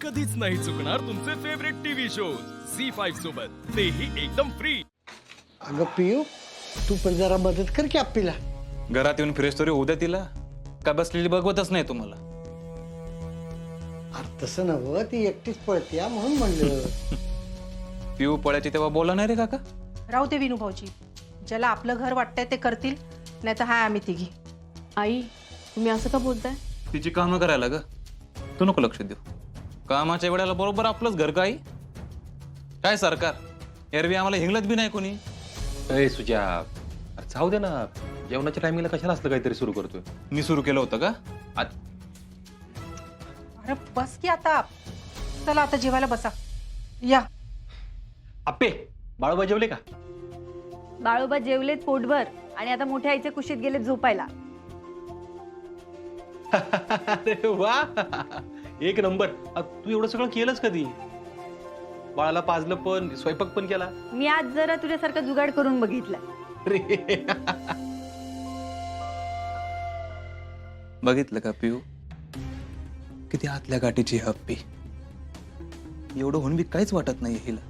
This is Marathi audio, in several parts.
कधीच नाही चुकणार तुमचे फेवरेट टीव्ही शोज झी5 सोबत, तेही एकदम फ्री। अगं पियू, तू पण जरा मदत कर की आप्पीला। घरात येऊन फ्रेश तरी होऊ द्या तिला, का बसलेली बघवतच नाही तुम्हाला? अरे तसं नव्ह, ती एकटीच पळते म्हणून म्हणलं। पिऊ पळायची तेव्हा बोला नाही रे काका? राहू दे विनू भाऊजी, ज्याला आपलं घर वाटतंय ते करतील, नाही तर हाय आम्ही तिघी। आई, तुम्ही असं का बोलताय? तिची कामं करायला ग, तू नको लक्ष देऊ। कामाच्या वेळेला बरोबर आपलंच घर काय काय सरकार, एरवी आम्हाला हिंगलत बी नाही कोणी। अरे सुजा, अरे जाऊ दे ना, जेवणाच्या टायमिंगला कशाला असलं काहीतरी सुरू करतोय? मी सुरू केलं होतं का? अरे बस की आता, चला आता जेवायला बसा या। आप्पे, बाळोबा जेवले का? बाळोबा जेवलेत पोटभर आणि आता मोठ्या आईच्या कुशीत गेलेत झोपायला। अरे वा, एक नंबर। तू एवढं सगळं केलंच कधी? बाळाला पाजलं पण, स्वयंपाक पण केला? मी आज जरा तुझ्यासारखा जुगाड करून बघितलाय। अरे बघितलं का पिऊ, किती आतल्या गाठीची हप्पी। एवढं होऊन बी काहीच वाटत नाही हिला।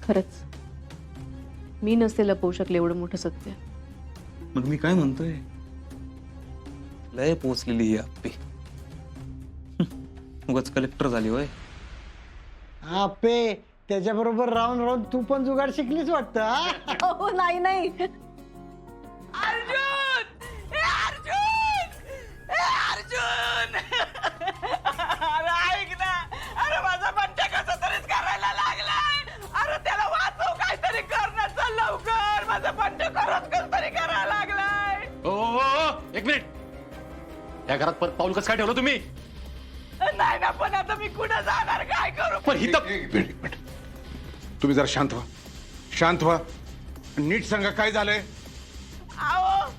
खरंच मी नसते लपवू शकले एवढं मोठं सत्य। मग मी काय म्हणतोय, लय पोचलेली ही हप्पी। उगाच कलेक्टर झाली होय। आप्पे, त्याच्याबरोबर राहून राहून तू पण जुगाड शिकलीच वाटतं हा? हो नाही नाही, अर्जुन, ए अर्जुन, ए अर्जुन, अरे ऐक ना, अरे माझा बंट्या कसा तरीच करायला लागलाय। अरे त्याला वाचव, काहीतरी कर ना, चल लवकर, माझा बंट्या खरंच कस तरी करायला लागलाय। ओ, एक मिनिट, या घरात परत पाऊल कसं काय ठेवलं तुम्ही? नाही ना, पण आता मी कुठे जाणार, काय करू? पण हिथं एक मिनिट, तुम्ही जरा शांत व्हा, शांत व्हा, नीट सांगा काय झालंय? अहो,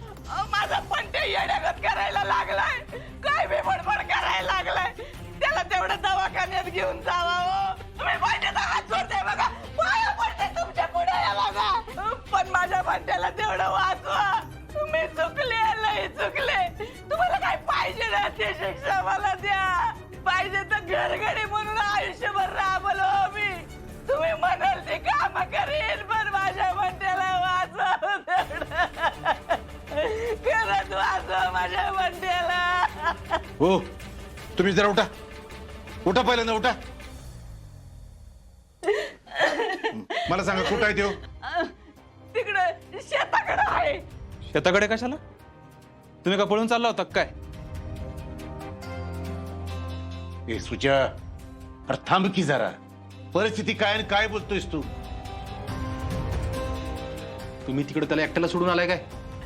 माझा पंट्या येड्यागत करायला लागलाय, काय बी बडबड करायला लागलाय। त्याला तेवढं दवाखान्यात घेऊन जावा हो। तुम्ही पंट्याचा हात सोडते बघा, पाया पडते तुमच्या पुढे या बघा, पण माझ्या पंट्याला तेवढं वाचवा। तुम्ही चुकले, लय चुकले। तुम्हाला काय पाहिजे ना ते शिक्षा मला द्या, पाहिजे तर घरगडी म्हणून आयुष्यभर राबलो मी। तुम्ही म्हणाल ते काम करेल, पण माझ्या बंट्याला वाचवा तेवढं। खरंच वाचवा माझ्या बंट्याला। हो, तुम्ही जरा उठा, उठा पहिल्यांदा उठा। मला सांगा कुठं आहे तो? तिकडं शेताकडं आहे। शेताकडे कशाला? तुम्ही का पळून चालला होता काय? ए सुजा, अरे थांब की जरा, परिस्थिती काय आणि काय बोलतोयस तू? तुम्ही तिकडे त्याला एकट्याला सोडून आलाय काय?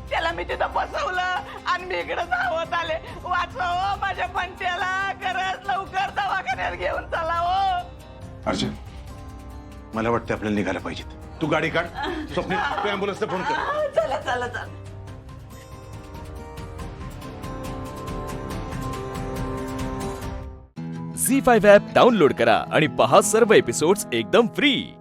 त्याला मी तिथं बसवलं आणि मी इकडे धावत आले। वाचवा हो माझ्या पंट्याला, खरंच लवकर दवाखान्यात घेऊन चला हो। अर्जुन, मला वाटतं आपल्याला निघायला पाहिजे। तू गाडी काढ, स्वप्नील तू ॲम्ब्युलन्सला फोन कर। चला चला चला। झी5 ॲप डाउनलोड करा आणि पहा सर्व एपिसोड्स एकदम फ्री।